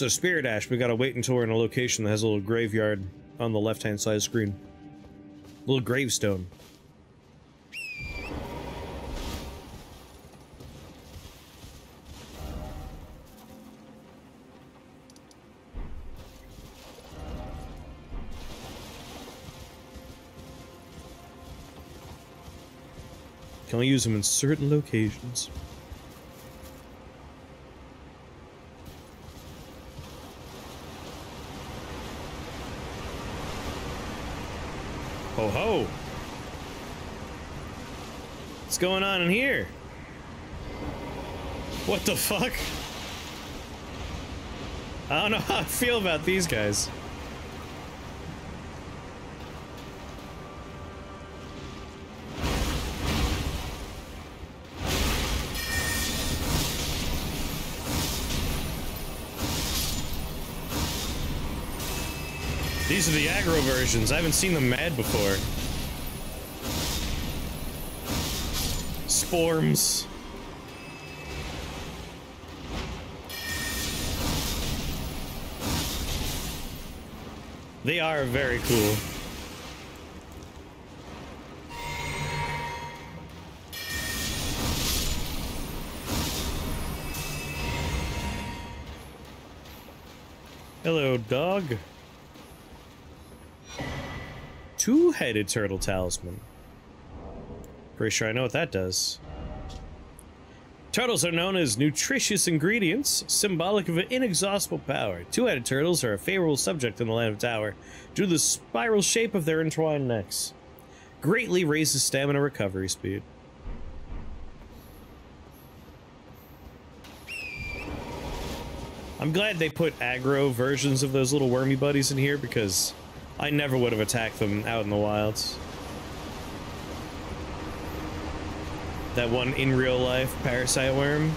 So Spirit Ash, we gotta wait until we're in a location that has a little graveyard on the left-hand side of the screen. Little gravestone. Can only use them in certain locations. Ho ho! What's going on in here? What the fuck? I don't know how I feel about these guys. These are the aggro versions. I haven't seen them mad before. Sporms. They are very cool. Hello, dog. Two-headed turtle talisman. Pretty sure I know what that does. Turtles are known as nutritious ingredients, symbolic of an inexhaustible power. Two-headed turtles are a favorable subject in the Land of Tower due to the spiral shape of their entwined necks. Greatly raises stamina recovery speed. I'm glad they put aggro versions of those little wormy buddies in here because I never would have attacked them out in the wilds. That one in real life parasite worm.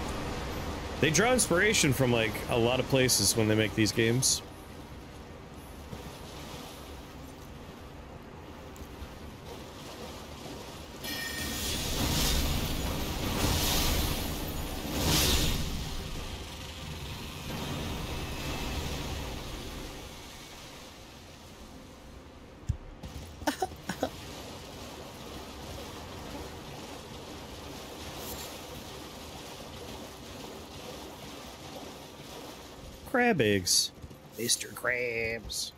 They draw inspiration from like a lot of places when they make these games. Crab eggs. Mr. Krabs.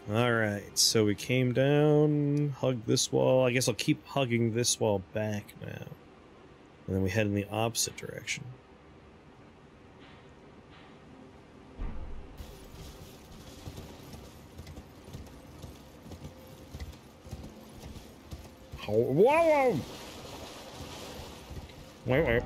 Alright, so we came down, hugged this wall. I guess I'll keep hugging this wall back now. And then we head in the opposite direction. Whoa! Wait.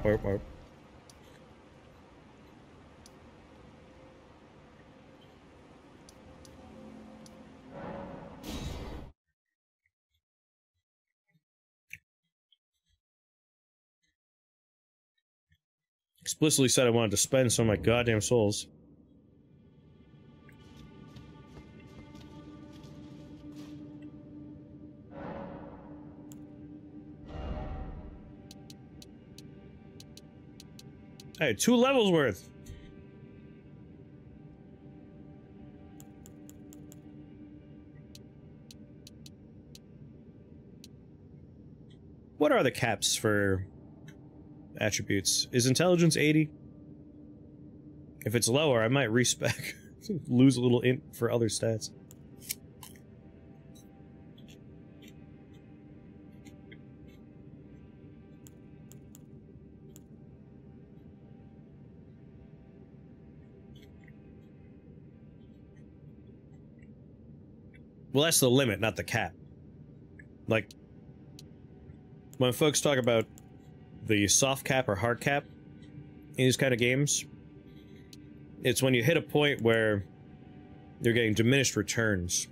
Explicitly said I wanted to spend some of my goddamn souls. Hey, 2 levels worth. What are the caps for attributes? Is intelligence 80? If it's lower, I might respec. Lose a little int for other stats. Well, that's the limit, not the cap. Like, when folks talk about the soft cap or hard cap in these kind of games, it's when you hit a point where you're getting diminished returns.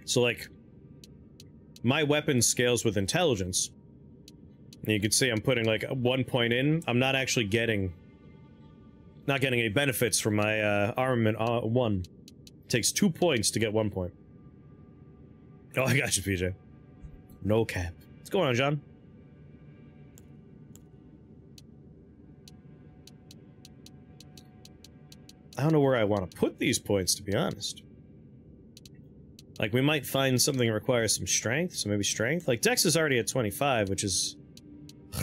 So, like, my weapon scales with intelligence. And you can see I'm putting, like, 1 point in. I'm not actually getting... not getting any benefits from my, armament 1. It takes 2 points to get 1 point. Oh, I got you, PJ. No cap. What's going on, John? I don't know where I want to put these points, to be honest. Like, we might find something that requires some strength, so maybe strength. Like, Dex is already at 25, which is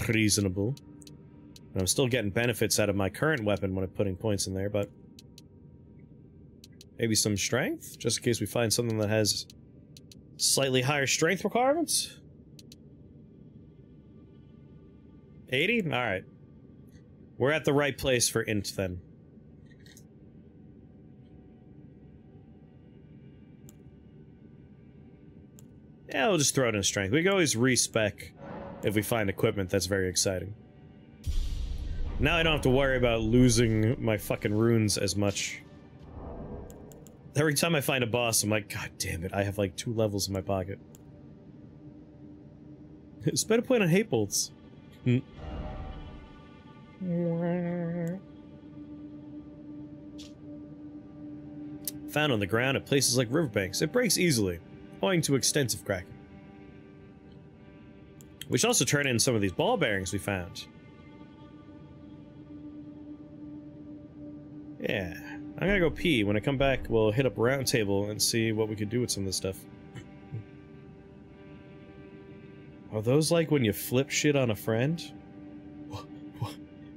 reasonable. And I'm still getting benefits out of my current weapon when I'm putting points in there, but... maybe some strength? Just in case we find something that has slightly higher strength requirements? 80? Alright. We're at the right place for int, then. Yeah, we'll just throw it in strength. We can always respec if we find equipment that's very exciting. Now I don't have to worry about losing my fucking runes as much. Every time I find a boss, I'm like, God damn it, I have like 2 levels in my pocket. Spend a point on hate bolts. Found on the ground at places like riverbanks. It breaks easily, owing to extensive cracking. We should also turn in some of these ball bearings we found. Yeah. I'm gonna go pee. When I come back, we'll hit up Round Table and see what we could do with some of this stuff. Are those like when you flip shit on a friend?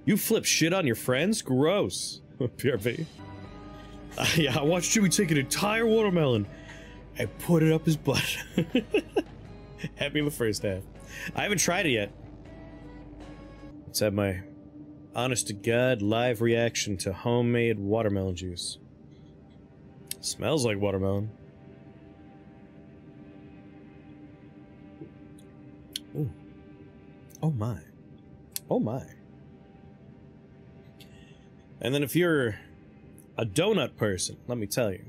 You flip shit on your friends? Gross. PRP. Yeah, I watched Jimmy take an entire watermelon and put it up his butt. Had me in the first half. I haven't tried it yet. Let's have my honest to God live reaction to homemade watermelon juice. Smells like watermelon. Ooh. Oh my. Oh my. And then if you're a donut person, let me tell you.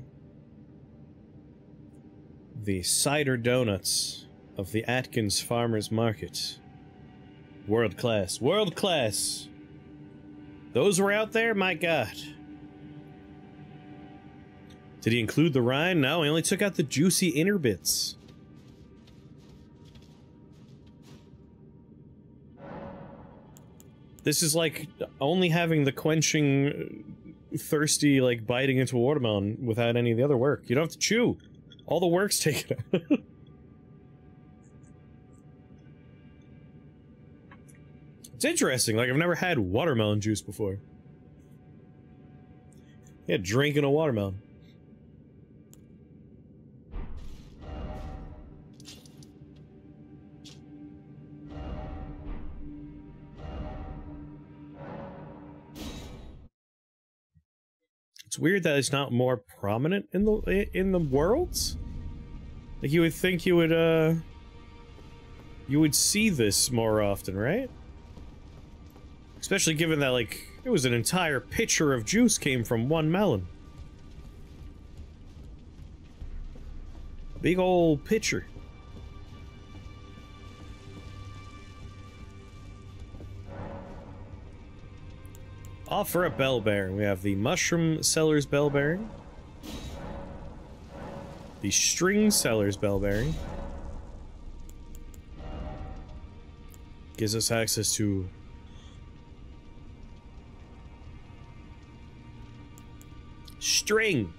The cider donuts of the Atkins Farmers Market. World class. World class! Those were out there? My god. Did he include the rind? No, he only took out the juicy inner bits. This is like only having the quenching, thirsty, like biting into a watermelon without any of the other work. You don't have to chew. All the work's taken out. It's interesting, like I've never had watermelon juice before. Yeah, drinking a watermelon. It's weird that it's not more prominent in the worlds. Like you would think you would see this more often, right? Especially given that, like, it was an entire pitcher of juice came from one melon. Big ol' pitcher. Offer a bell bearing. We have the mushroom seller's bell bearing. The string seller's bell bearing. Gives us access to string.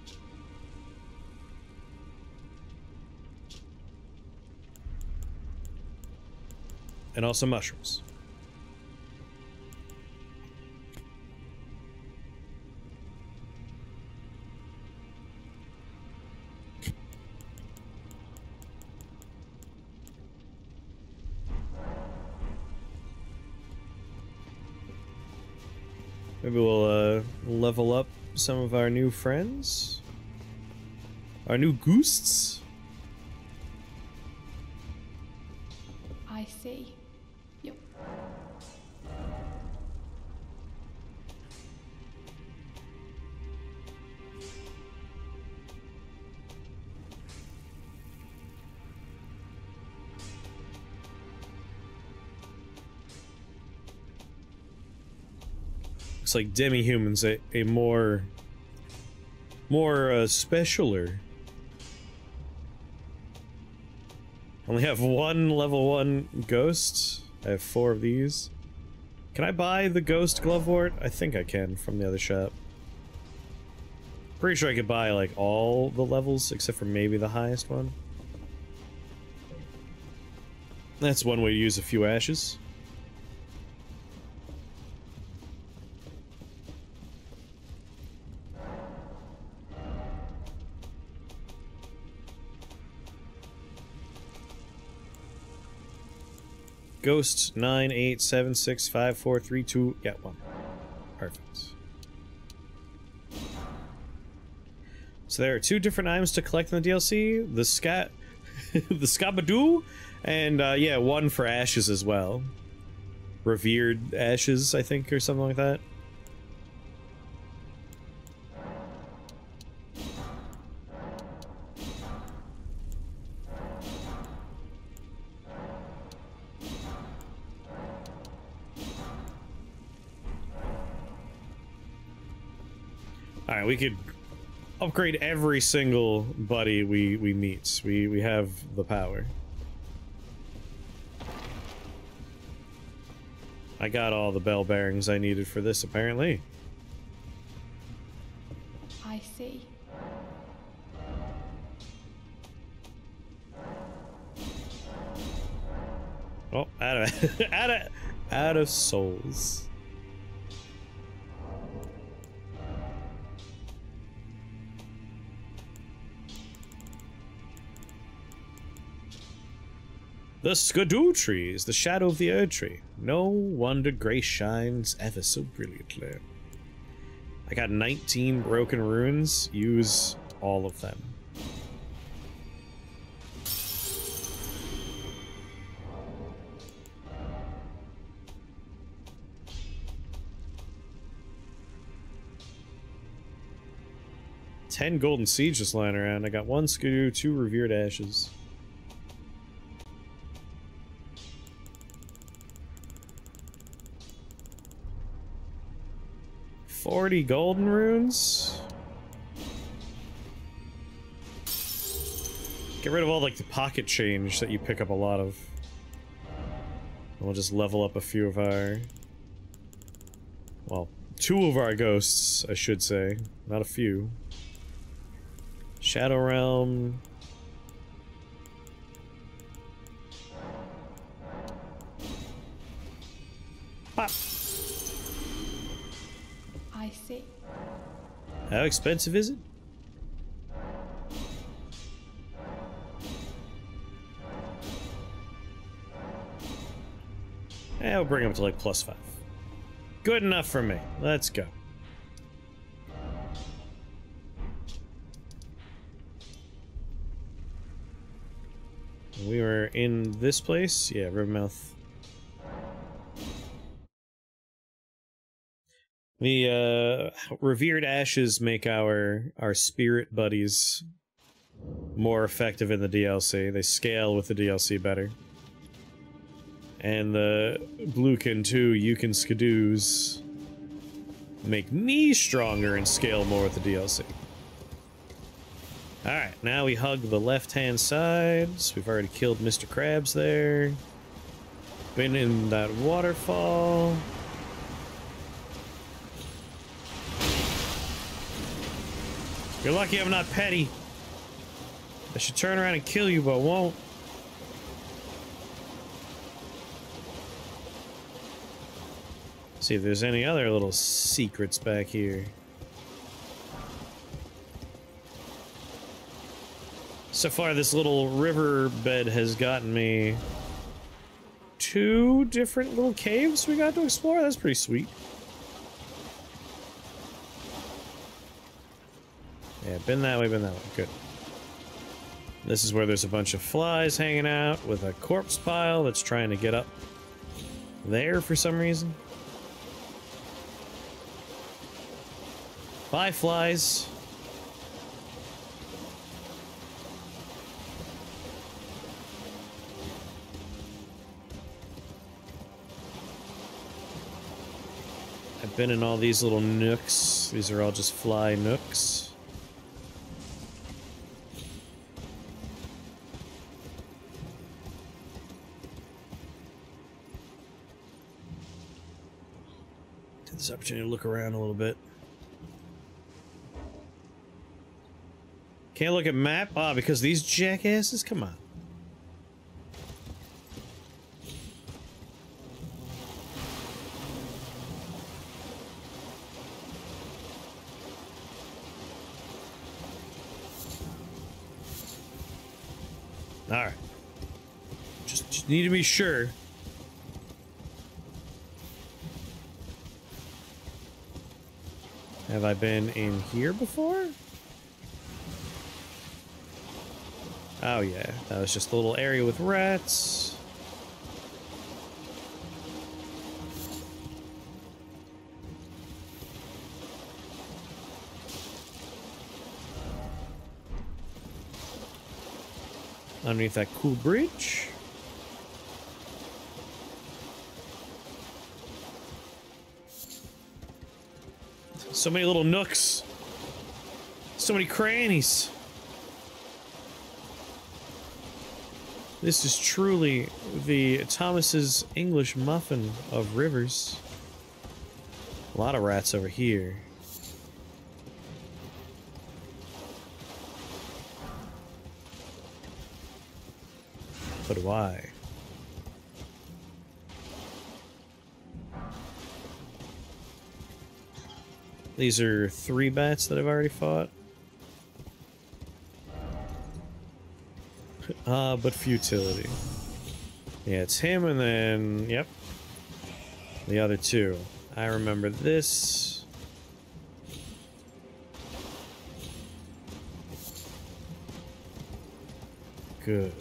And also mushrooms. Maybe we'll level up some of our new friends? Our new ghosts? I see. Yep. Looks like demi-humans, a more specialer Only have one level 1 ghost. I have 4 of these. Can I buy the ghost glovewort? I think I can from the other shop. Pretty sure I could buy, like, all the levels, except for maybe the highest one. That's one way to use a few ashes. Ghost 9876543 yeah, 1. Perfect. So there are 2 different items to collect in the DLC. The the Scabadoo, and yeah, 1 for ashes as well. Revered ashes, I think, or something like that. Alright, we could upgrade every single buddy we meet. We have the power. I got all the bell bearings I needed for this, apparently. I see. Oh, out of souls. The Skadoo tree is the shadow of the Erdtree. No wonder grace shines ever so brilliantly. I got 19 broken runes. Use all of them. Ten golden seeds just lying around. I got 1 Skadoo, 2 revered ashes. $40 golden runes. Get rid of all like the pocket change that you pick up a lot of. And we'll just level up a few of our, well, 2 of our ghosts, I should say, not a few. Shadow Realm. Pop. I see. How expensive is it? Yeah, we'll bring them to like +5. Good enough for me. Let's go. We were in this place? Yeah, Rivermouth. The revered ashes make our spirit buddies more effective in the DLC. They scale with the DLC better. And the Bluekin 2 Yukon Skadoos make me stronger and scale more with the DLC. Alright, now we hug the left-hand sides. We've already killed Mr. Krabs there. Been in that waterfall. You're lucky I'm not petty. I should turn around and kill you, but won't. See if there's any other little secrets back here. So far, this little river bed has gotten me 2 different little caves we got to explore. That's pretty sweet. Yeah, been that way, been that way. Good. This is where there's a bunch of flies hanging out with a corpse pile that's trying to get up there for some reason. Bye, flies. I've been in all these little nooks. These are all just fly nooks. This opportunity to look around a little bit. Can't look at map? Ah, because these jackasses? Come on. Alright. Just need to be sure. Have I been in here before? Oh yeah, that was just a little area with rats. Underneath that cool bridge. So many little nooks. So many crannies. This is truly the Thomas's English muffin of rivers. A lot of rats over here. But why? These are 3 bats that I've already fought. But futility. Yeah, it's him and then, yep. The other 2. I remember this. Good.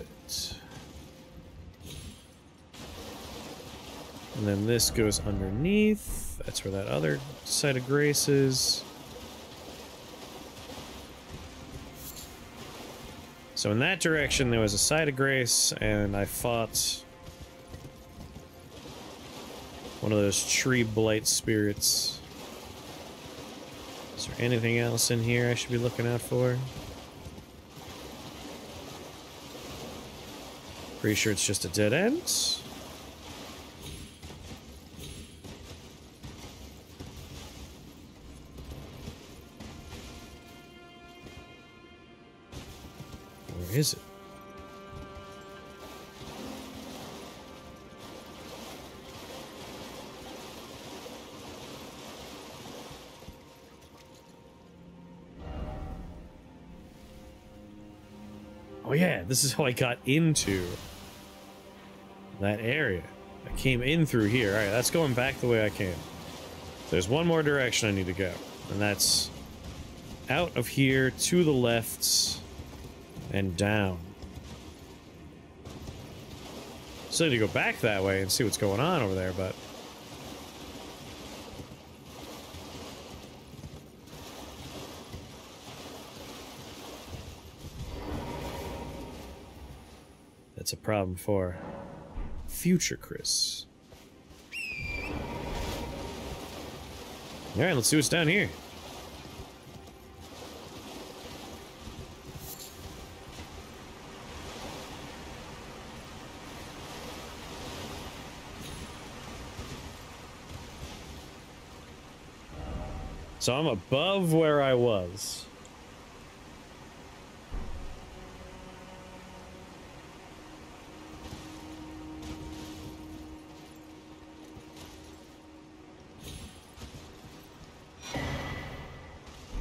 And then this goes underneath. That's where that other site of grace is. So in that direction, there was a site of grace, and I fought one of those tree blight spirits. Is there anything else in here I should be looking out for? Pretty sure it's just a dead end. Where is it? Oh yeah, this is how I got into that area. I came in through here. Alright, that's going back the way I came. There's one more direction I need to go, and that's out of here to the left and down. So I need to go back that way and see what's going on over there, but that's a problem for future Chris. Alright, let's see what's down here. So I'm above where I was.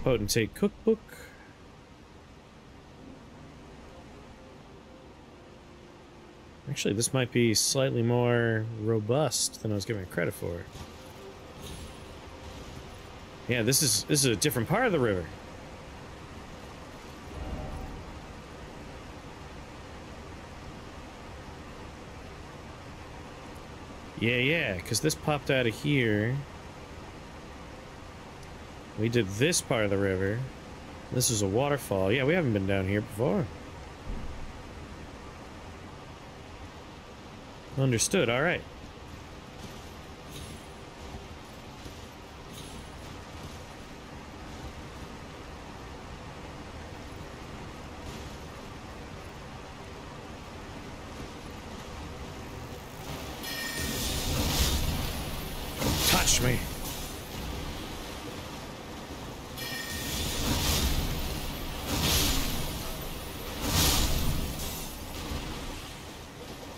Potentate cookbook. Actually, this might be slightly more robust than I was giving it credit for. Yeah, this is a different part of the river. Yeah, because this popped out of here. We did this part of the river. This is a waterfall. Yeah, we haven't been down here before. Understood, alright. Touch me.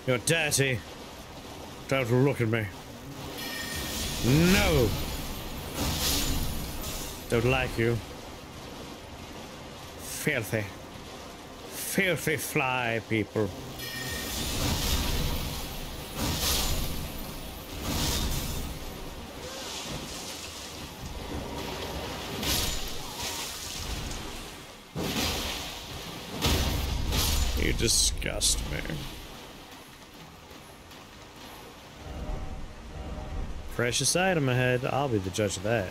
You're dirty. Don't look at me. No! Don't like you. Filthy. Filthy fly people. You disgust me. Precious item ahead. I'll be the judge of that.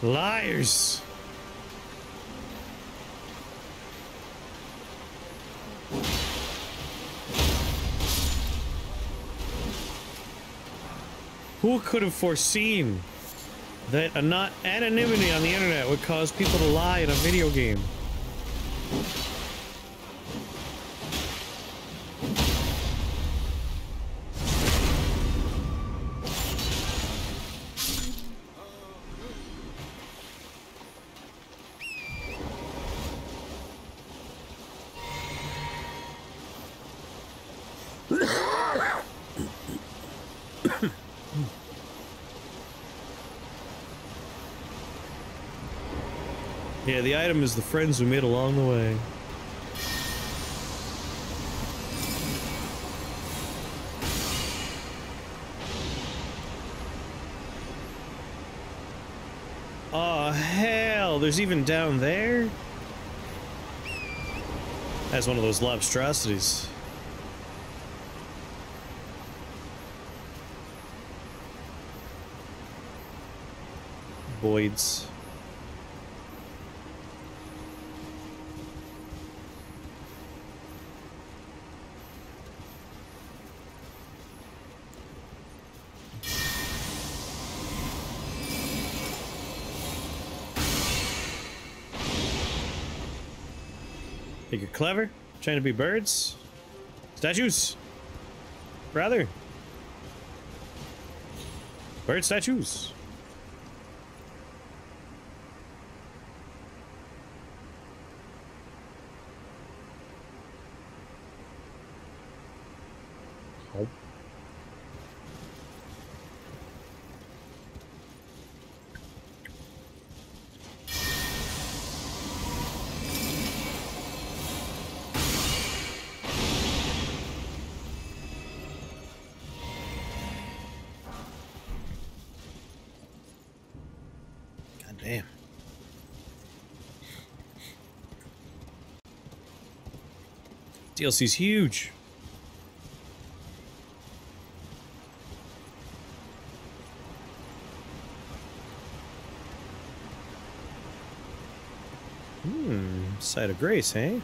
Liars! Who could have foreseen that anonymity on the internet would cause people to lie in a video game? Yeah, the item is the friends we made along the way. Oh, hell! There's even down there? That's one of those lobstrosities. Voids. Think you're clever? Trying to be birds? Statues? Rather. Bird statues. Oh. Damn. DLC's huge. Site of Grace, eh?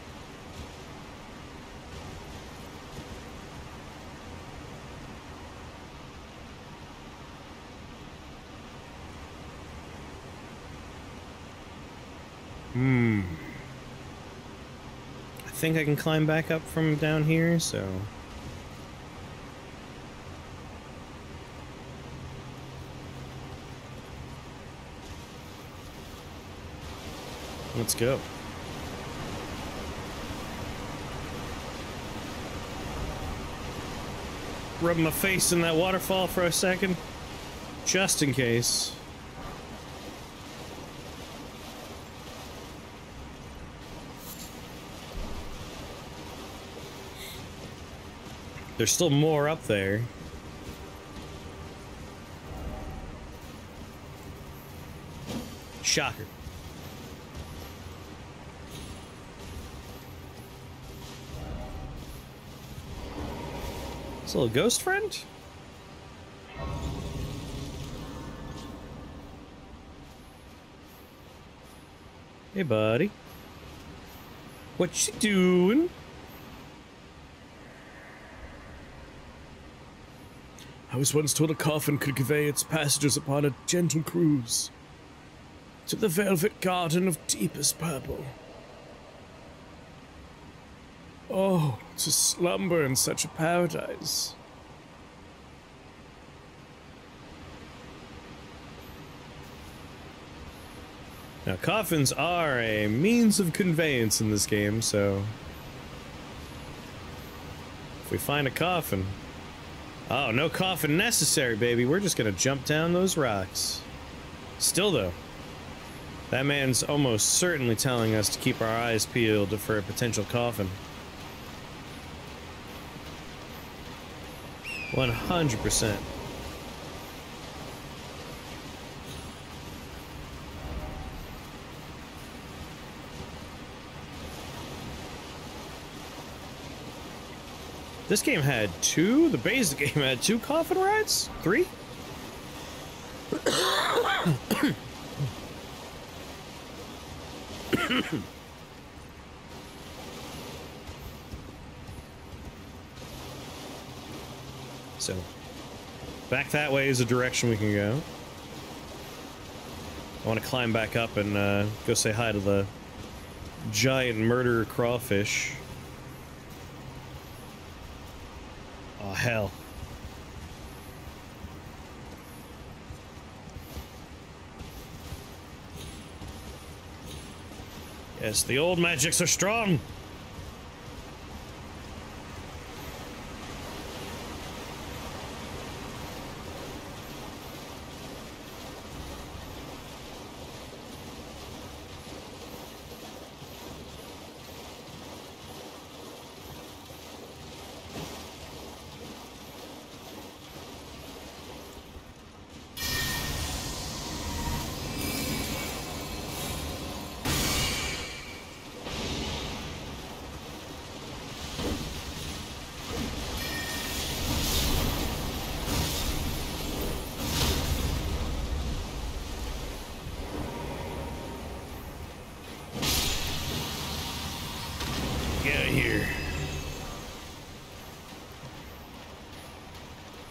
I think I can climb back up from down here, so... let's go. Rub my face in that waterfall for a second, just in case. There's still more up there. Shocker. It's a little ghost friend? Hey, buddy. What you doing? I was once told a coffin could convey its passengers upon a gentle cruise to the velvet garden of deepest purple. Oh, to slumber in such a paradise. Now, coffins are a means of conveyance in this game, so If we find a coffin... Oh, no coffin necessary, baby. We're just gonna jump down those rocks. Still, though, that man's almost certainly telling us to keep our eyes peeled for a potential coffin. 100%. This game had two? The basic game had two coffin rides? Three? So, back that way is a direction we can go. I want to climb back up and go say hi to the giant murderer crawfish. Oh, hell. Yes, the old magics are strong.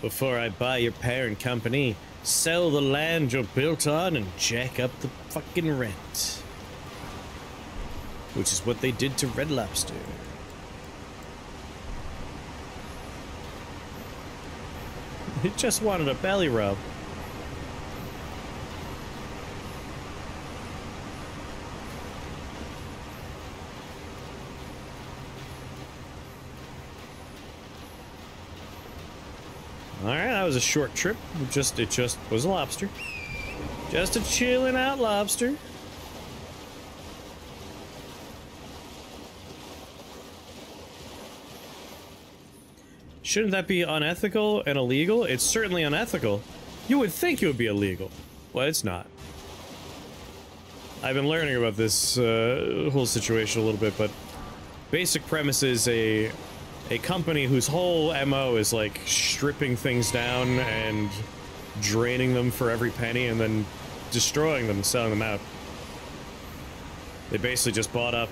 Before I buy your parent company, sell the land you're built on and jack up the fucking rent. Which is what they did to Red Lobster. It just wanted a belly rub. Alright, that was a short trip. It just was a lobster. Just a chilling out lobster. Shouldn't that be unethical and illegal? It's certainly unethical. You would think it would be illegal. Well, it's not. I've been learning about this whole situation a little bit, but basic premise is a company whose whole MO is like stripping things down and draining them for every penny and then destroying them and selling them out. They basically just bought up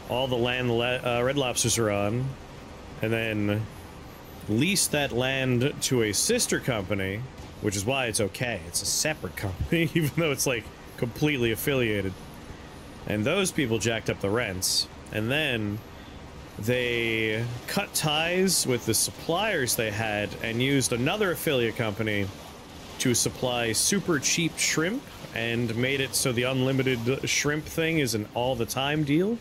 all the land Red Lobsters are on and then leased that land to a sister company, which is why it's okay. It's a separate company, even though it's like completely affiliated. And those people jacked up the rents, and then they cut ties with the suppliers they had and used another affiliate company to supply super cheap shrimp and made it so the unlimited shrimp thing is an all-the-time deal.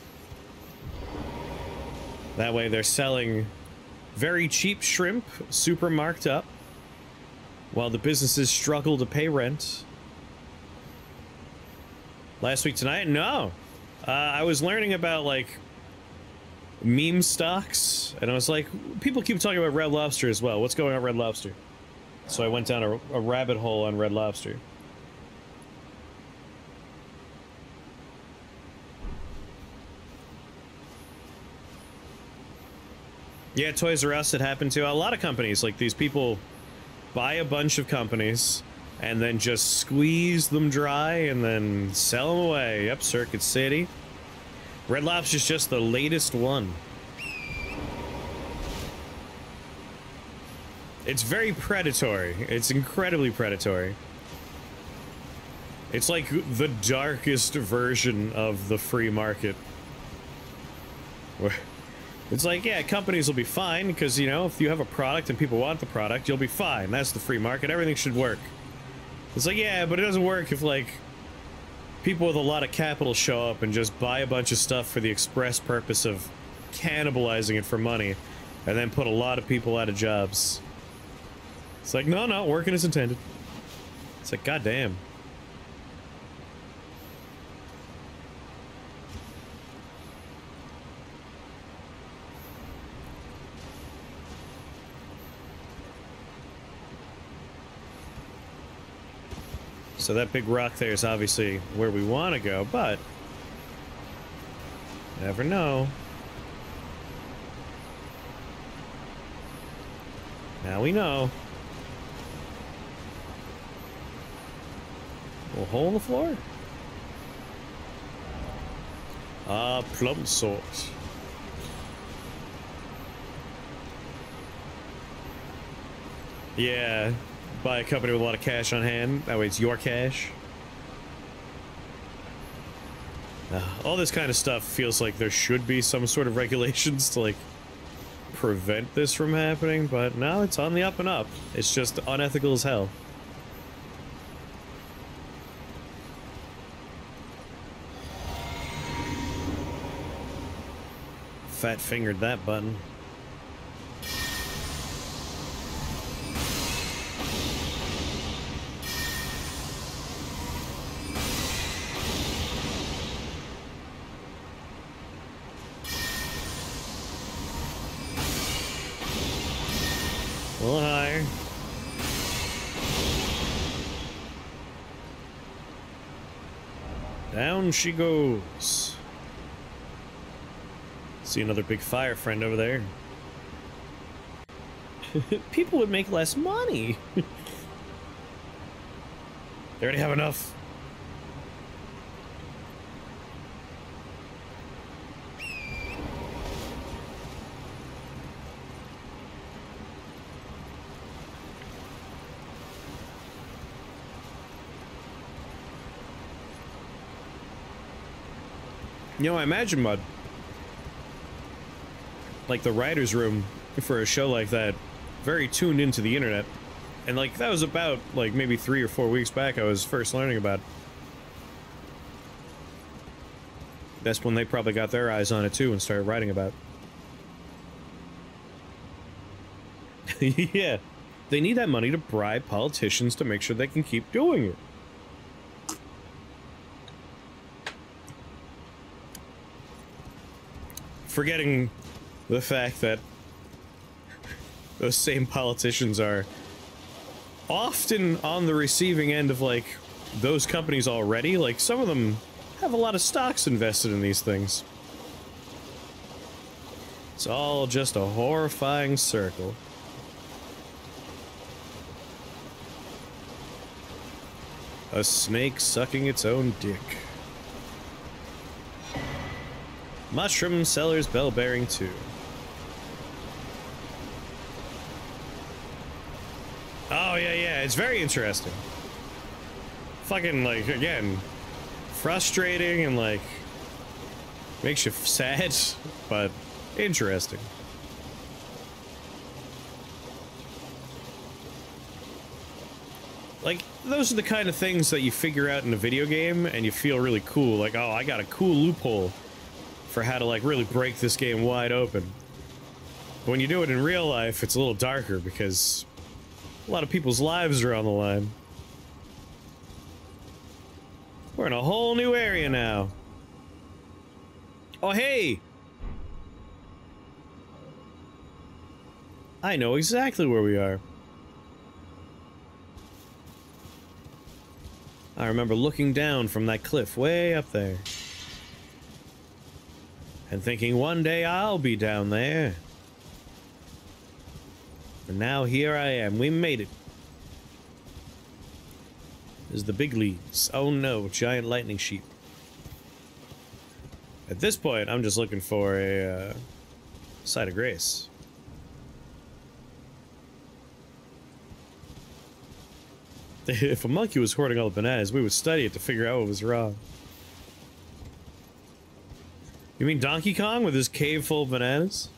That way they're selling very cheap shrimp, super marked up, while the businesses struggle to pay rent. Last week tonight? No. I was learning about, like, meme stocks, and I was like, people keep talking about Red Lobster as well. What's going on Red Lobster? So I went down a rabbit hole on Red Lobster. Yeah, Toys R Us, it happened to a lot of companies. Like, these people buy a bunch of companies and then just squeeze them dry and then sell them away. Yep, Circuit City. Red Lobster's just the latest one. It's very predatory. It's incredibly predatory. It's like the darkest version of the free market. It's like, yeah, companies will be fine because, you know, if you have a product and people want the product, you'll be fine. That's the free market. Everything should work. It's like, yeah, but it doesn't work if, like, people with a lot of capital show up and just buy a bunch of stuff for the express purpose of cannibalizing it for money. And then put a lot of people out of jobs. It's like, no, no, working as intended. It's like, goddamn. So that big rock there is obviously where we want to go, but never know. Now we know. A hole in the floor? Ah, plum sort. Yeah, buy a company with a lot of cash on hand. That way it's your cash. All this kind of stuff feels like there should be some sort of regulations to, like, prevent this from happening, but now it's on the up and up. It's just unethical as hell. Fat-fingered that button. A little higher. Down she goes. See another big fire friend over there. People would make less money. They already have enough. You know, I imagine, Mud, like the writer's room for a show like that, very tuned into the internet. And like, that was about, like, maybe 3 or 4 weeks back I was first learning about it. That's when they probably got their eyes on it too and started writing about it. Yeah. They need that money to bribe politicians to make sure they can keep doing it. Forgetting the fact that those same politicians are often on the receiving end of, like, those companies already. Like, some of them have a lot of stocks invested in these things. It's all just a horrifying circle. A snake sucking its own dick. Mushroom seller's bell bearing 2. Oh, yeah, it's very interesting. Fucking, like, again, frustrating and, like, makes you sad, but interesting. Like, those are the kind of things that you figure out in a video game and you feel really cool. Like, oh, I got a cool loophole for how to, like, really break this game wide open. But when you do it in real life, it's a little darker because a lot of people's lives are on the line. We're in a whole new area now. Oh, hey! I know exactly where we are. I remember looking down from that cliff way up there. And thinking one day I'll be down there. And now here I am. We made it. This is the big leagues. Oh no, giant lightning sheep. At this point, I'm just looking for a site of grace. If a monkey was hoarding all the bananas, we would study it to figure out what was wrong. You mean Donkey Kong with his cave full of bananas?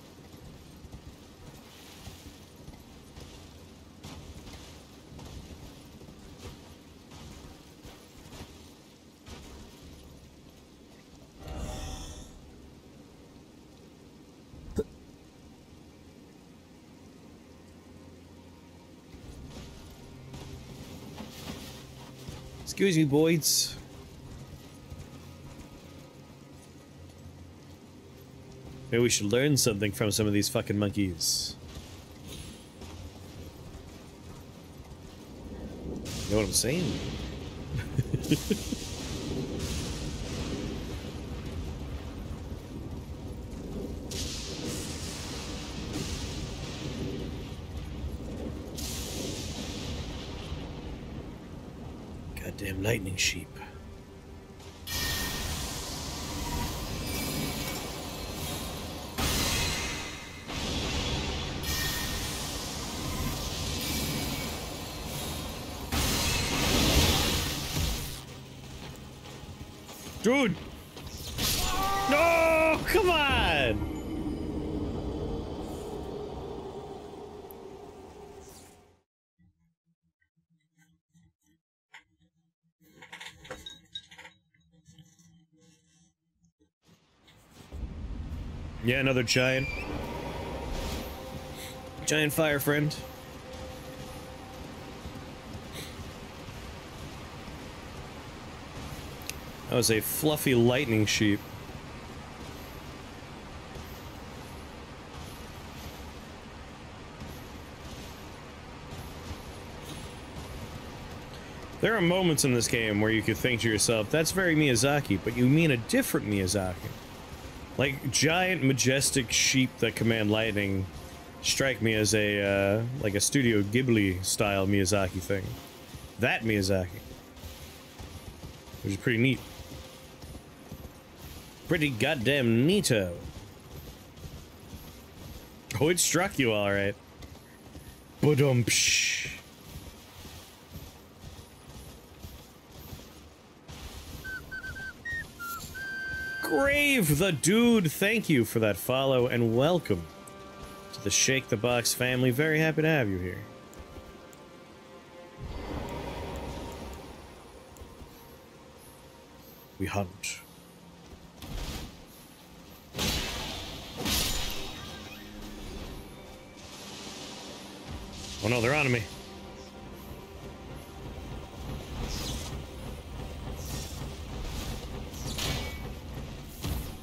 Excuse me, boys. Maybe we should learn something from some of these fucking monkeys. You know what I'm saying? Goddamn lightning sheep. Dude! No! Come on! Yeah, another giant. Giant fire friend. That was a fluffy lightning sheep. There are moments in this game where you could think to yourself, that's very Miyazaki, but you mean a different Miyazaki. Like, giant, majestic sheep that command lightning strike me as a, like a Studio Ghibli-style Miyazaki thing. That Miyazaki. Which is pretty neat. Pretty goddamn neato. Oh, it struck you alright. Ba-dum-psh. Grave the Dude, thank you for that follow and welcome to the Shake the Box family. Very happy to have you here. We hunt. Oh no, they're on me.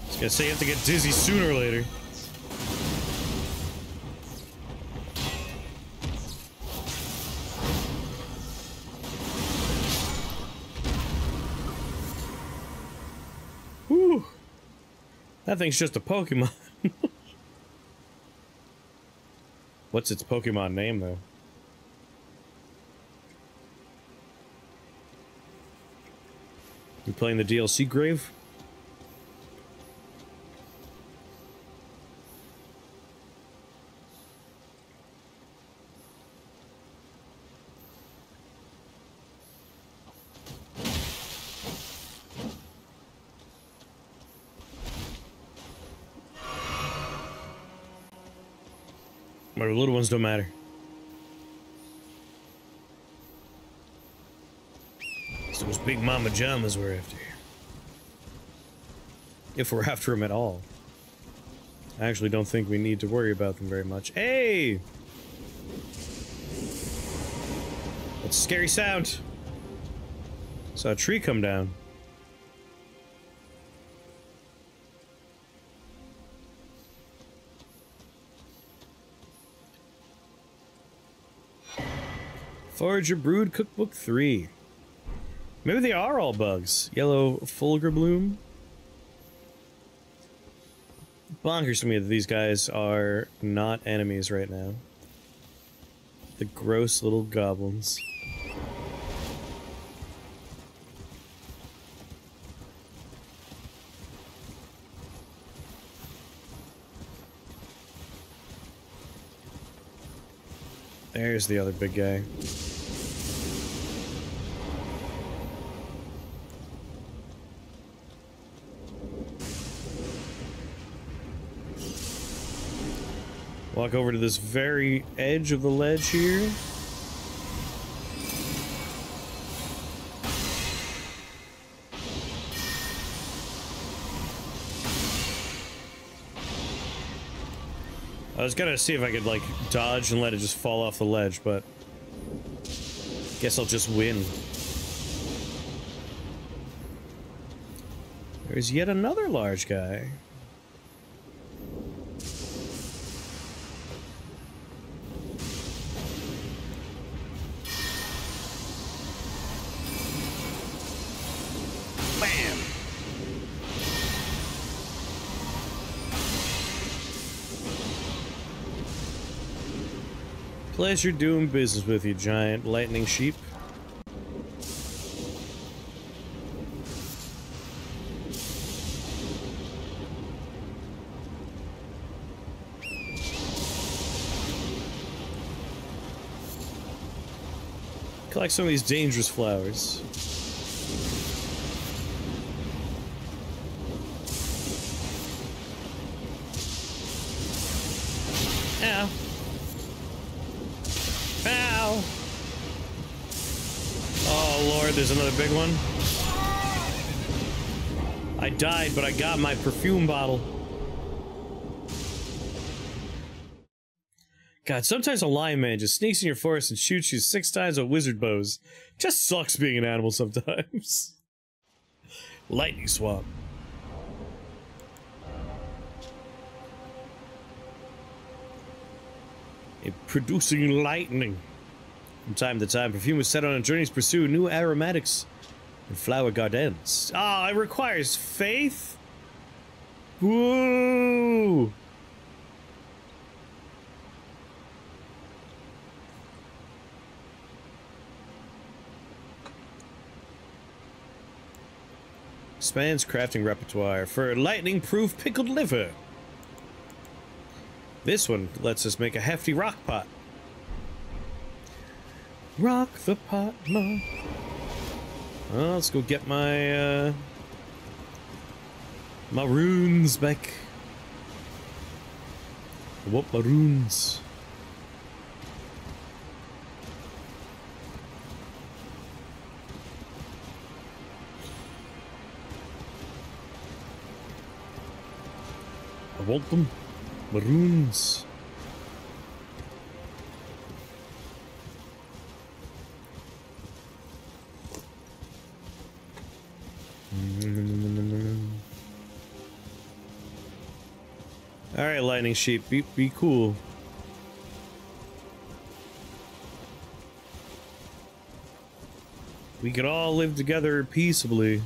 I was gonna say you have to get dizzy sooner or later. Whew. That thing's just a Pokemon. What's its Pokemon name, though? You playing the DLC, Grave? The little ones don't matter. It's those big mama jamas we're after. If we're after them at all. I actually don't think we need to worry about them very much. Hey! That's a scary sound. Saw a tree come down. Forager Brood Cookbook 3. Maybe they are all bugs. Yellow Fulgur Bloom. Bonkers to me that these guys are not enemies right now. The gross little goblins. There's the other big guy. Walk over to this very edge of the ledge here. I was gonna see if I could, like, dodge and let it just fall off the ledge, but guess I'll just win. There's yet another large guy. Bam! Pleasure doing business with you, giant lightning sheep. Collect some of these dangerous flowers. Ow. Ow! Oh lord, there's another big one. I died, but I got my perfume bottle. God, sometimes a lion man just sneaks in your forest and shoots you 6 times with wizard bows. Just sucks being an animal sometimes. Lightning swamp. Producing lightning. From time to time, perfume is set on a journey to pursue new aromatics and flower gardens. Ah, it requires faith? Woo! Expands crafting repertoire for lightning-proof pickled liver. This one lets us make a hefty rock pot. Rock the pot, ma. Well, let's go get my, my runes back. I want my runes. I want them. My runes. Alright, lightning sheep, be cool. We could all live together peaceably.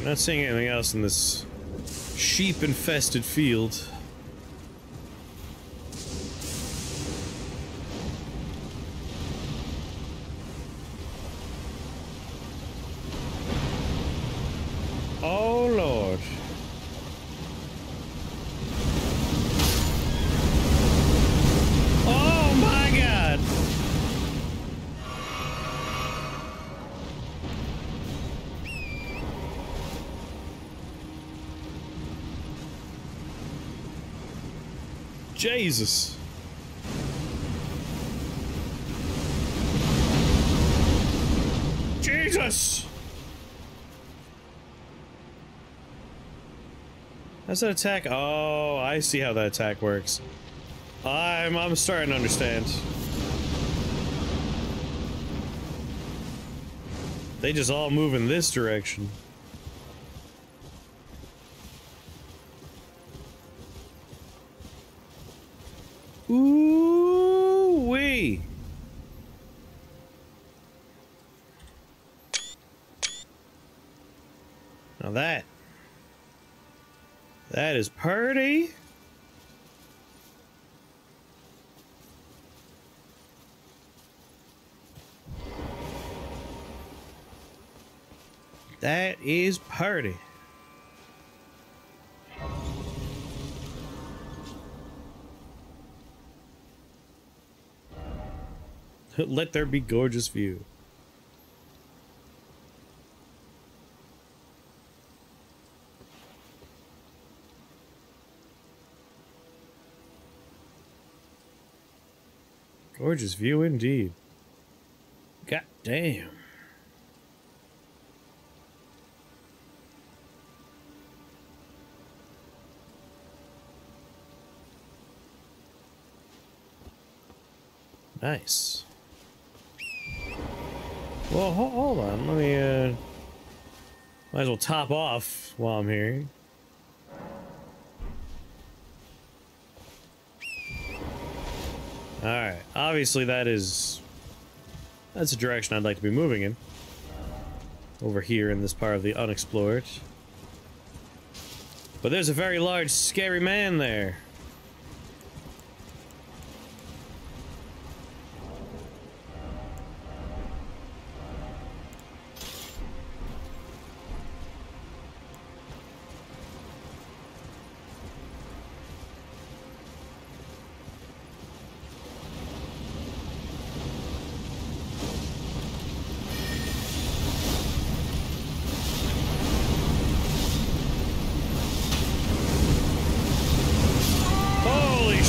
Not seeing anything else in this sheep-infested field. Oh, Lord. Oh, my God. Jesus. Jesus. How's that attack? Oh, I see how that attack works. I'm starting to understand. They just all move in this direction. Ooh-wee. Now that is pretty. That is pretty. Let there be gorgeous view. Gorgeous view indeed. God damn. Nice. Well, hold on. Let me, might as well top off while I'm here. Alright. Obviously, that's a direction I'd like to be moving in. Over here in this part of the unexplored. But there's a very large, scary man there.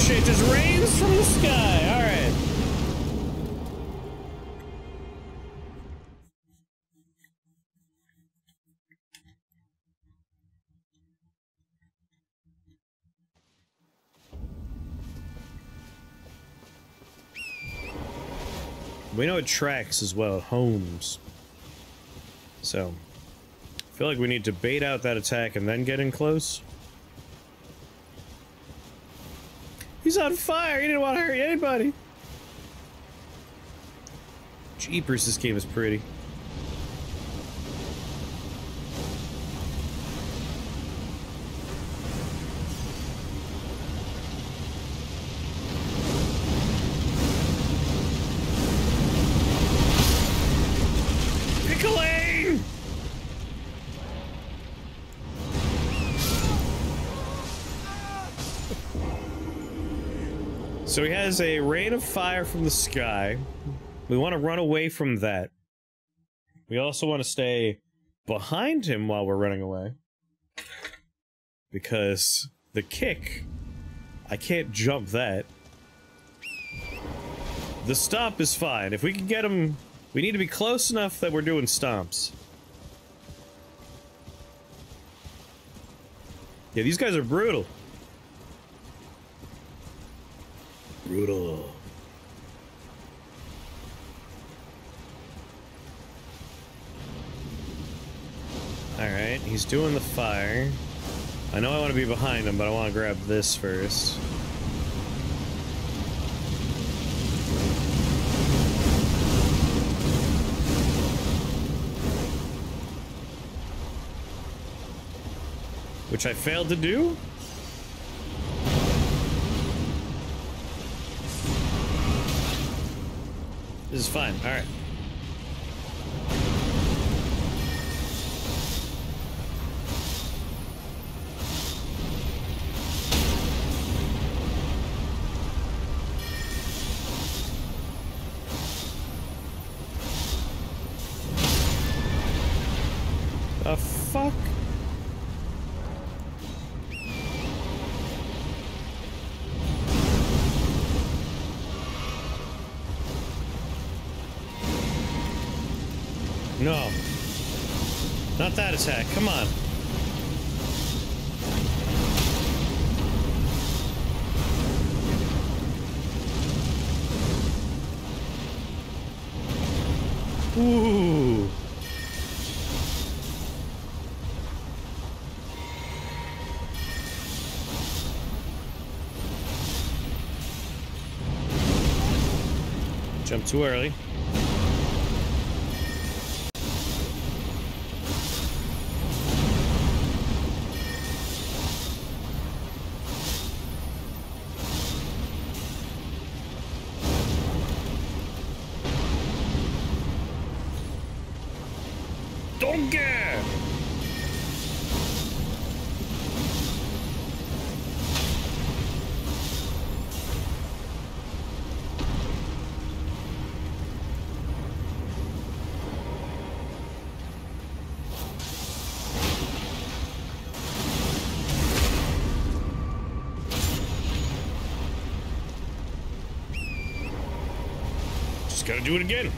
It just rains from the sky. All right. We know it tracks as well. It homes. So, I feel like we need to bait out that attack and then get in close. He's on fire! He didn't want to hurt anybody! Jeepers, this game is pretty. Pickling! So he has a rain of fire from the sky. We want to run away from that. We also want to stay behind him while we're running away. Because the kick, I can't jump that. The stomp is fine. If we can get him, we need to be close enough that we're doing stomps. Yeah, these guys are brutal. Brutal. Alright, he's doing the fire. I know I want to be behind him, but I want to grab this first. Which I failed to do? This is fine. All right. The fuck? No. Not that attack. Come on. Ooh. Jump too early. Gotta do it again.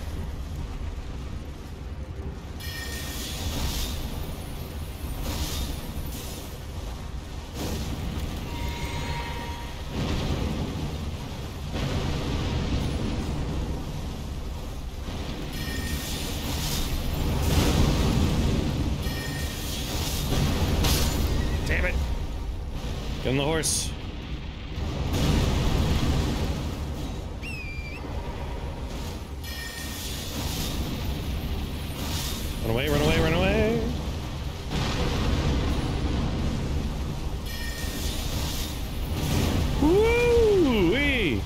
on the horse. Run away, run away, run away. Woo-wee!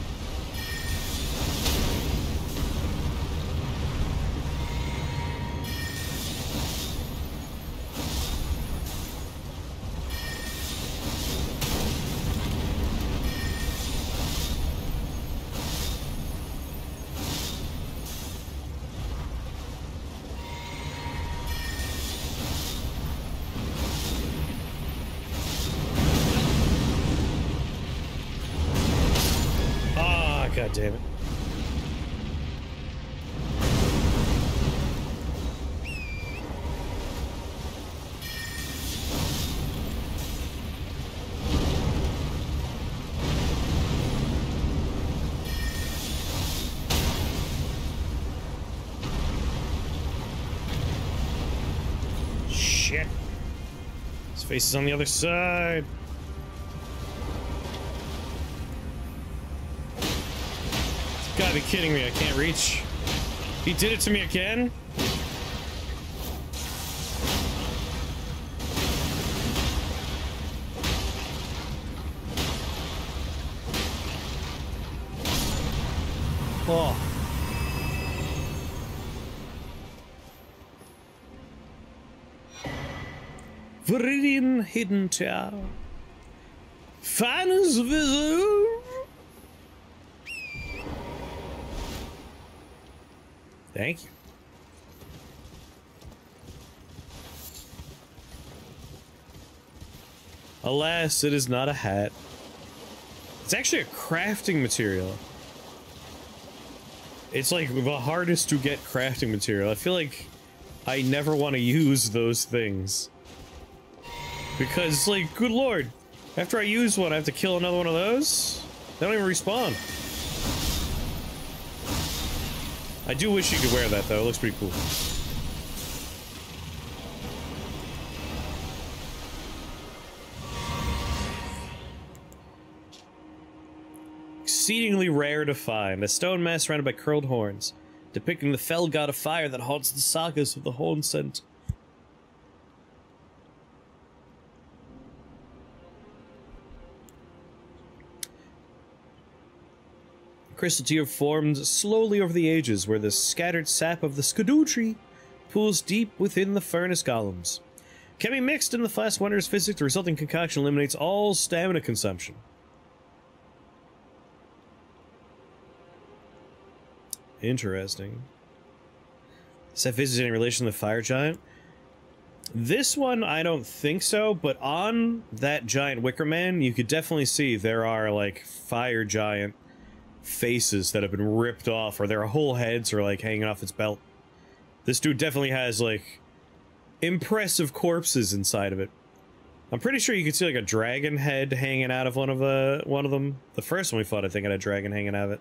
God damn it. Shit. His face is on the other side. Gotta be kidding me, I can't reach. He did it to me again? Oh. Viridian Hidden Tower. Finest visitor. Thank you. Alas, it is not a hat. It's actually a crafting material. It's like the hardest to get crafting material. I feel like I never want to use those things. Because, like, good lord, after I use one, I have to kill another one of those? They don't even respawn. I do wish you could wear that, though. It looks pretty cool. Exceedingly rare to find. A stone mask surrounded by curled horns, depicting the fell god of fire that haunts the sagas of the Horn Scent. Crystal tear formed slowly over the ages, where the scattered sap of the SHADOW tree pools deep within the furnace golems. Can be mixed in the flask wonders physics. The resulting concoction eliminates all stamina consumption. Interesting. Does that visit in relation to the fire giant? This one, I don't think so, but on that giant Wicker Man, you could definitely see there are, like, fire giant faces that have been ripped off, or their whole heads are, like, hanging off its belt. This dude definitely has, like, impressive corpses inside of it. I'm pretty sure you could see, like, a dragon head hanging out of one of them. The first one we fought, I think, had a dragon hanging out of it.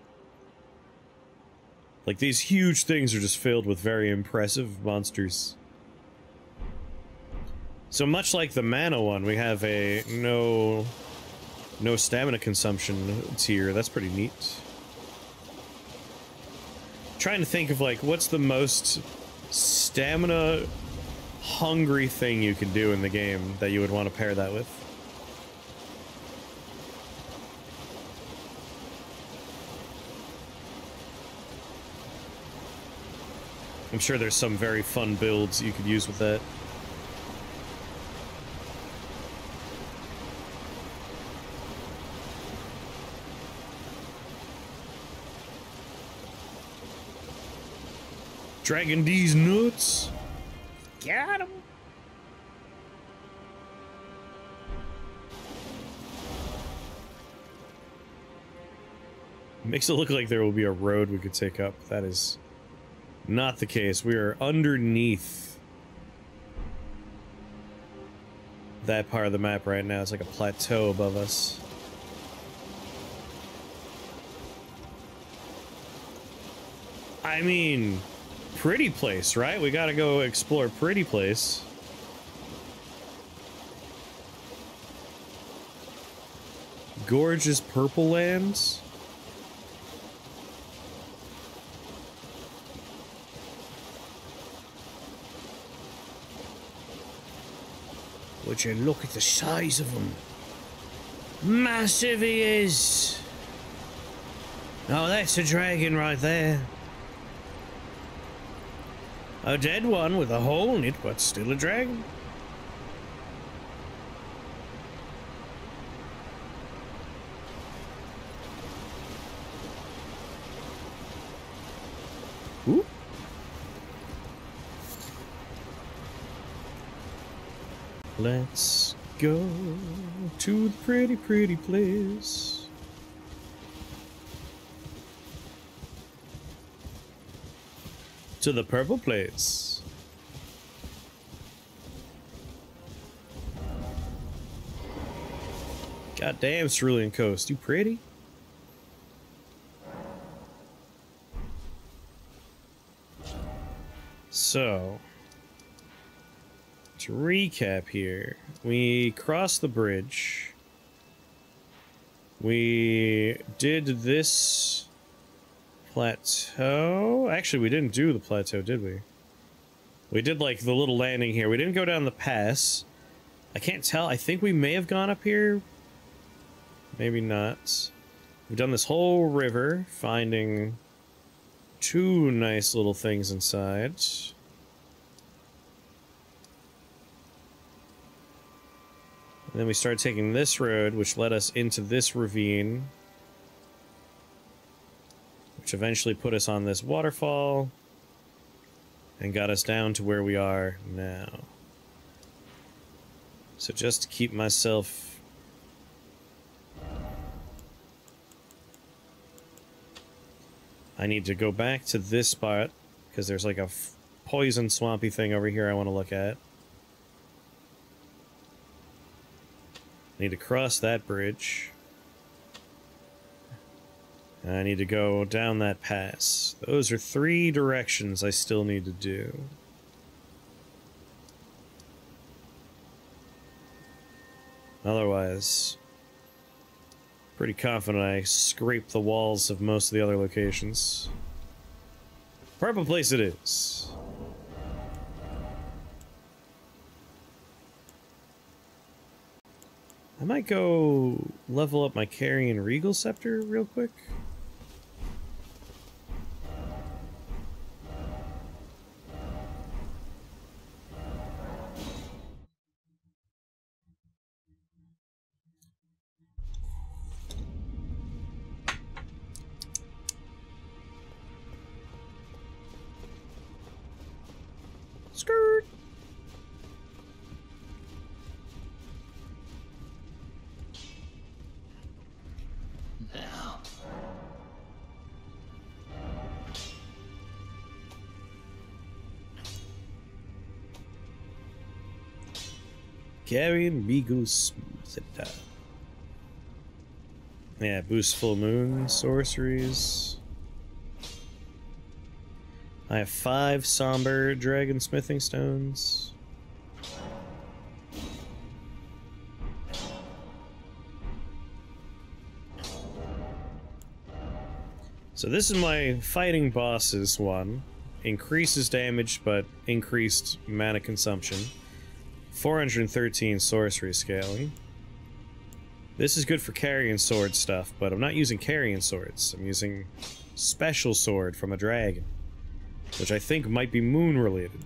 Like, these huge things are just filled with very impressive monsters. So much like the mana one, we have a no stamina consumption tier. That's pretty neat. Trying to think of, like, what's the most stamina hungry thing you can do in the game that you would want to pair that with. I'm sure there's some very fun builds you could use with that. Dragging these nuts. Got him. Makes it look like there will be a road we could take up. That is not the case. We are underneath that part of the map right now. It's like a plateau above us. I mean, pretty place, right? We gotta go explore pretty place. gorgeous purple lands. Would you look at the size of him? Massive he is! Oh, that's a dragon right there. A dead one with a hole in it, but still a dragon. Ooh. Let's go to the pretty, pretty place. To the purple place. Goddamn, Cerulean Coast, you pretty? So, to recap here, we crossed the bridge. We did this plateau. Actually, we didn't do the plateau, did we? We did, like, the little landing here. We didn't go down the pass. I can't tell. I think we may have gone up here. Maybe not. We've done this whole river, finding two nice little things inside. And then we started taking this road, which led us into this ravine, which eventually put us on this waterfall and got us down to where we are now. So just to keep myself I need to go back to this spot because there's like a poison swampy thing over here I want to look at. I need to cross that bridge. And I need to go down that pass. Those are 3 directions I still need to do. Otherwise, pretty confident I scraped the walls of most of the other locations. Purple place it is. I might go level up my Carrion Regal Scepter real quick. Skirt. Now. Carrion Regal Scepter. Yeah, boost full moon sorceries. I have 5 somber dragon smithing stones. So this is my fighting bosses one. Increases damage, but increased mana consumption. 413 sorcery scaling. This is good for carrying sword stuff, but I'm not using carrying swords. I'm using special sword from a dragon, which I think might be moon related.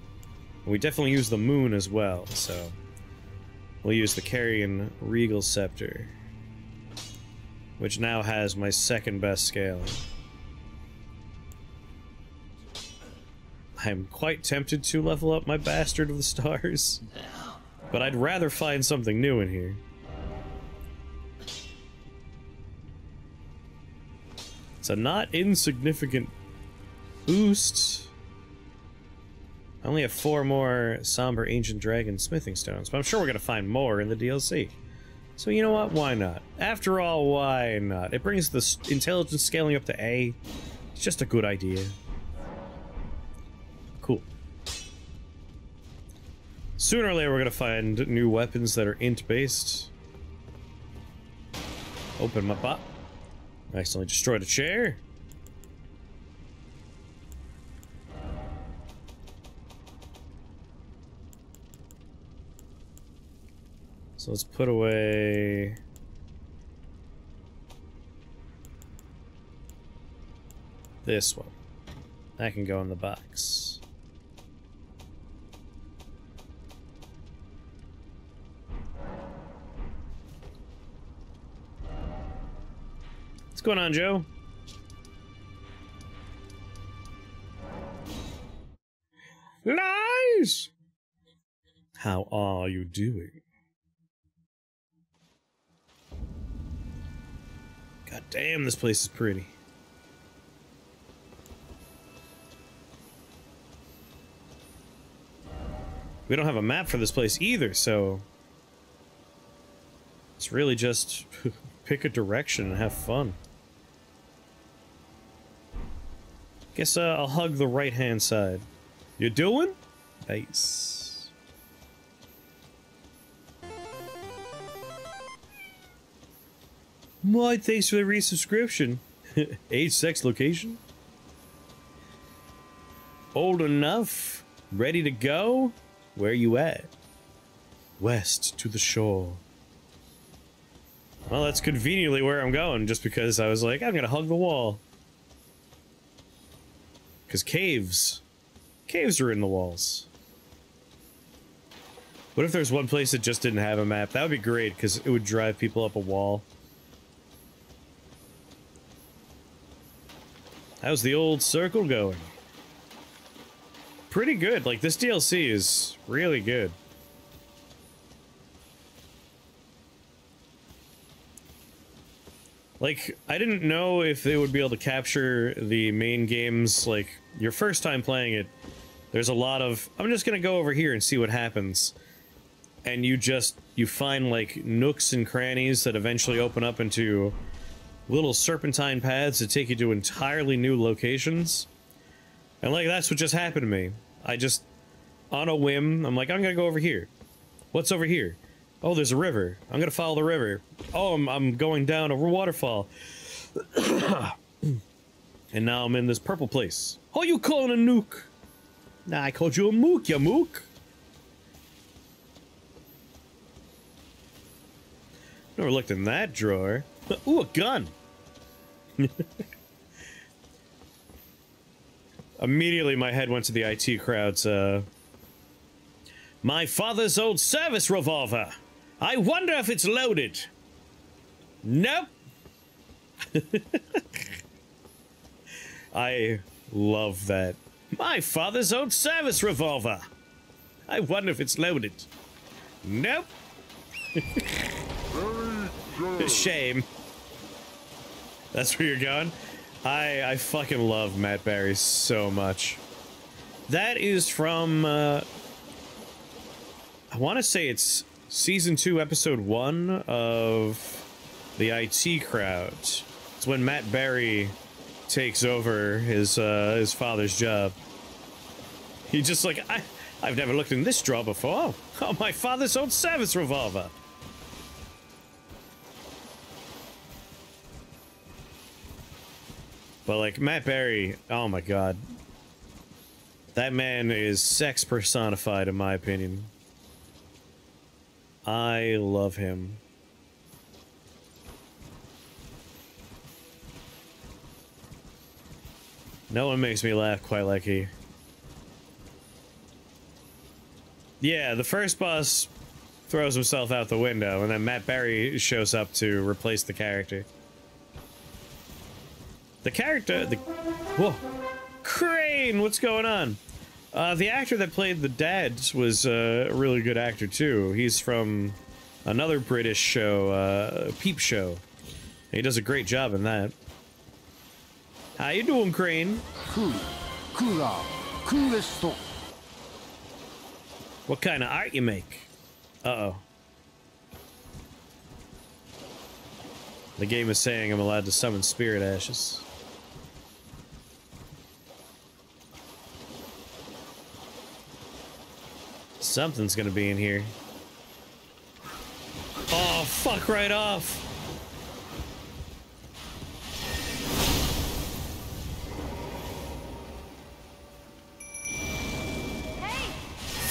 We definitely use the moon as well, so we'll use the Carrion Regal Scepter, which now has my 2nd best scaling. I'm quite tempted to level up my Bastard of the Stars, but I'd rather find something new in here. It's a not insignificant boost. I only have 4 more Somber Ancient Dragon Smithing Stones, but I'm sure we're gonna find more in the DLC. So you know what? Why not? After all, why not? It brings the intelligence scaling up to A. It's just a good idea. Cool. Sooner or later we're gonna find new weapons that are int-based. Open my pop. I accidentally destroyed a chair. So let's put away... this one. That can go in the box. What's going on, Joe? Lies! How are you doing? God damn, this place is pretty. We don't have a map for this place either, so... it's really just pick a direction and have fun. Guess I'll hug the right-hand side. You doing? Nice. My, thanks for the resubscription. Age, sex, location? Old enough? Ready to go? Where you at? West to the shore. Well, that's conveniently where I'm going, just because I was like, I'm gonna hug the wall. Because caves are in the walls. What if there's one place that just didn't have a map? That would be great, because it would drive people up a wall. How's the old circle going? Pretty good. Like, this DLC is really good. Like, I didn't know if they would be able to capture the main games, like, your first time playing it, there's a lot of, I'm just gonna go over here and see what happens. And you find, like, nooks and crannies that eventually open up into little serpentine paths that take you to entirely new locations. And, like, that's what just happened to me. I just, on a whim, I'm like, I'm gonna go over here. What's over here? Oh, there's a river. I'm gonna follow the river. Oh, I'm going down a waterfall. And now I'm in this purple place. Oh, you calling a nuke? Nah, I called you a mook, ya mook. Never looked in that drawer. Ooh, a gun. Immediately my head went to the IT crowd's, my father's old service revolver. I wonder if it's loaded. Nope. I love that. My father's old service revolver. I wonder if it's loaded. Nope. Shame. That's where you're going? I fucking love Matt Berry so much. That is from, I want to say it's Season 2, Episode 1 of the IT Crowd. It's when Matt Berry takes over his father's job. He just like, I've never looked in this drawer before. Oh, my father's old service revolver. But like, Matt Berry, oh my god. That man is sex personified, in my opinion. I love him. No one makes me laugh quite like he. Yeah, the first boss throws himself out the window, and then Matt Berry shows up to replace the character. The character, whoa, Crane, what's going on? The actor that played the dad was a really good actor too. He's from another British show, Peep Show. He does a great job in that. How you doing, Crane? What kind of art you make? Uh-oh. The game is saying I'm allowed to summon spirit ashes. Something's gonna be in here. Oh, fuck right off!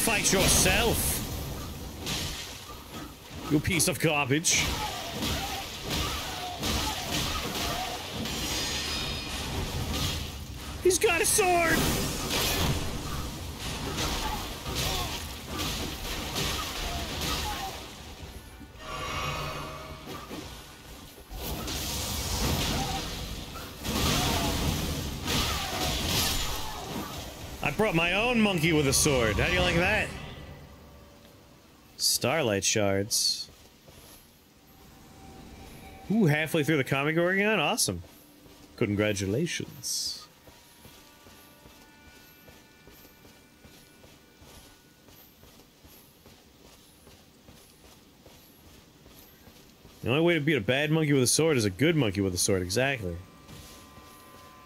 fight yourself! You piece of garbage. He's got a sword! I brought my own monkey with a sword. How do you like that? Starlight shards. Ooh, halfway through the comic we're working on? Awesome. Congratulations. The only way to beat a bad monkey with a sword is a good monkey with a sword, exactly.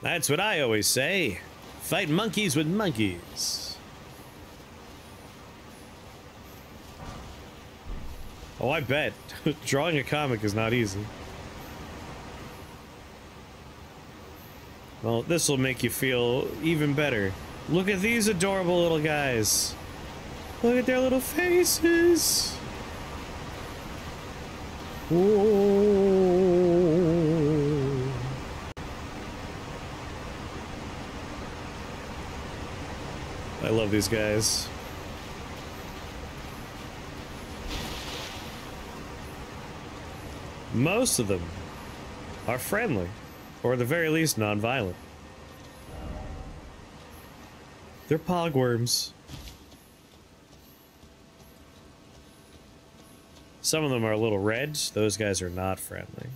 That's what I always say. Fight monkeys with monkeys. Oh, I bet. Drawing a comic is not easy. Well, this will make you feel even better. Look at these adorable little guys. Look at their little faces. Whoa. I love these guys. Most of them are friendly, or at the very least non-violent. They're pogworms. Some of them are a little red. Those guys are not friendly.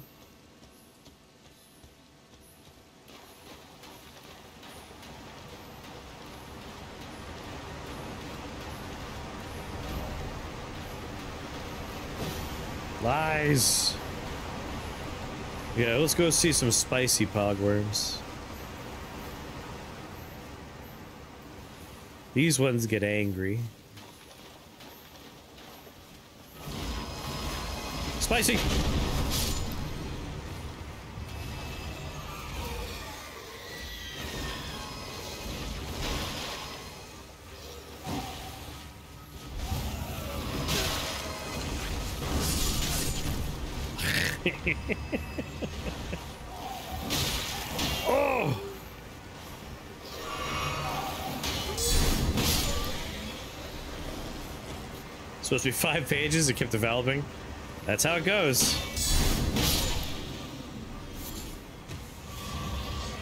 Lies. Yeah, let's go see some spicy pogworms. These ones get angry. Spicy! Oh! Supposed to be 5 pages, it kept developing. That's how it goes.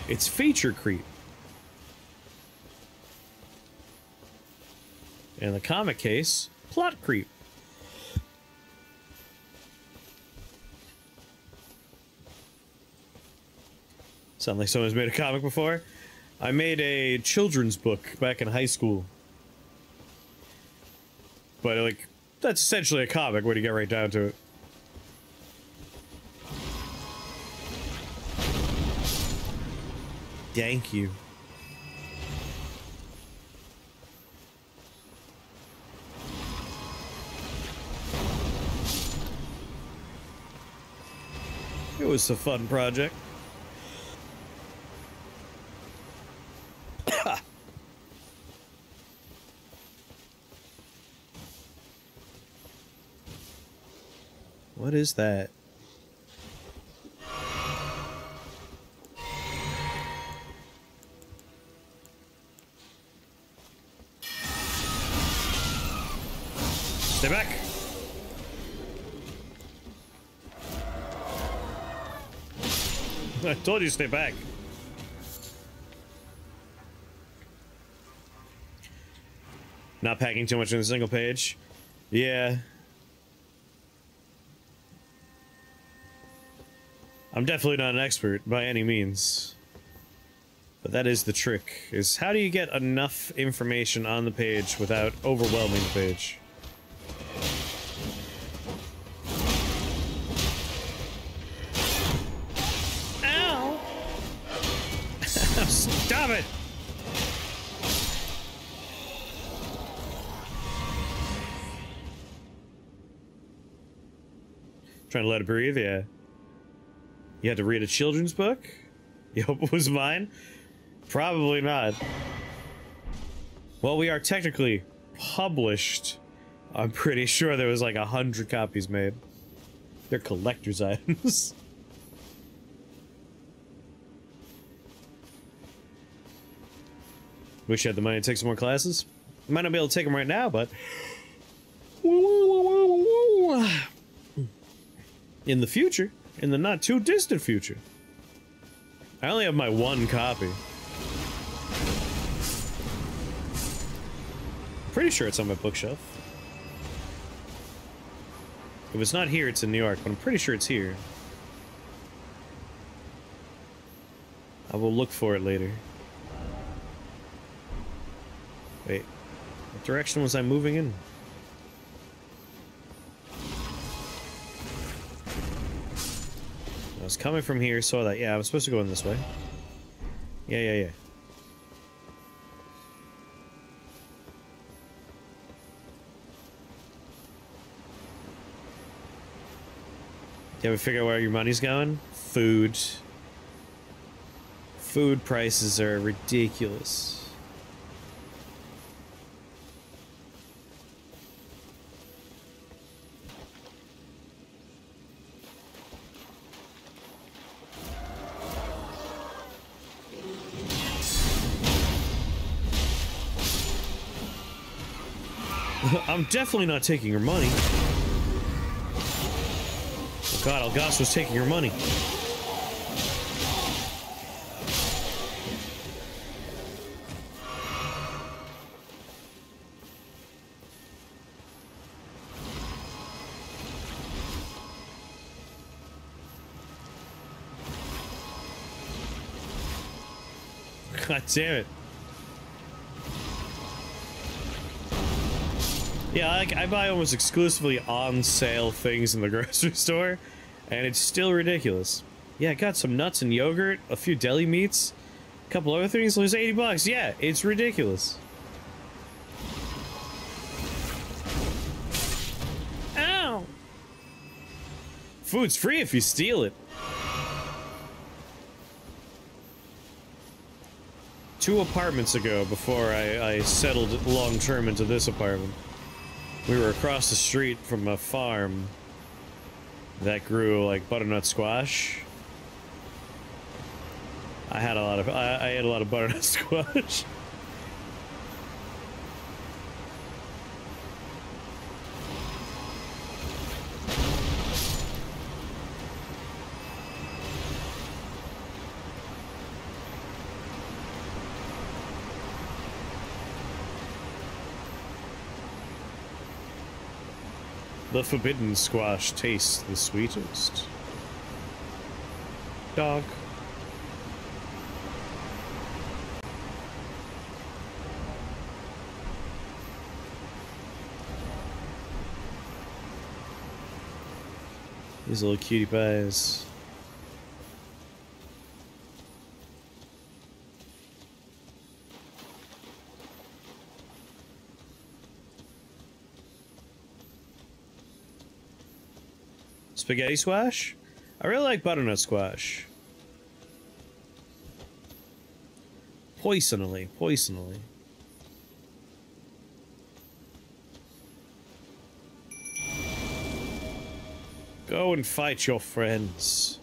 It's feature creep. In the comic case, plot creep. Sound like someone's made a comic before? I made a children's book back in high school. But, like, that's essentially a comic when you get right down to it. Thank you. It was a fun project. What is that? Stay back. I told you to stay back. Not packing too much in a single page. Yeah. I'm definitely not an expert by any means. But that is the trick, is how do you get enough information on the page without overwhelming the page? Ow! Stop it! Trying to let it breathe, yeah. You had to read a children's book? You hope it was mine? Probably not. Well, we are technically published, I'm pretty sure there was like 100 copies made. They're collector's items. Wish you had the money to take some more classes. Might not be able to take them right now, but in the future, in the not too distant future. I only have my one copy. Pretty sure it's on my bookshelf. If it's not here, it's in New York, but I'm pretty sure it's here. I will look for it later. Wait, what direction was I moving in? I was coming from here, saw that. Yeah, I was supposed to go in this way. Yeah. You ever figure out where your money's going? Food. Food prices are ridiculous. I'm definitely not taking your money. Oh god, Algas was taking your money. God damn it. Yeah, I buy almost exclusively on sale things in the grocery store, and it's still ridiculous. Yeah, I got some nuts and yogurt, a few deli meats, a couple other things, it was 80 bucks. Yeah, it's ridiculous. Ow! Food's free if you steal it. 2 apartments ago, before I settled long-term into this apartment, we were across the street from a farm that grew like butternut squash. I ate a lot of butternut squash. The forbidden squash tastes the sweetest. Dog. These little cutie pies. Spaghetti squash? I really like butternut squash. Poisonally. Go and fight your friends.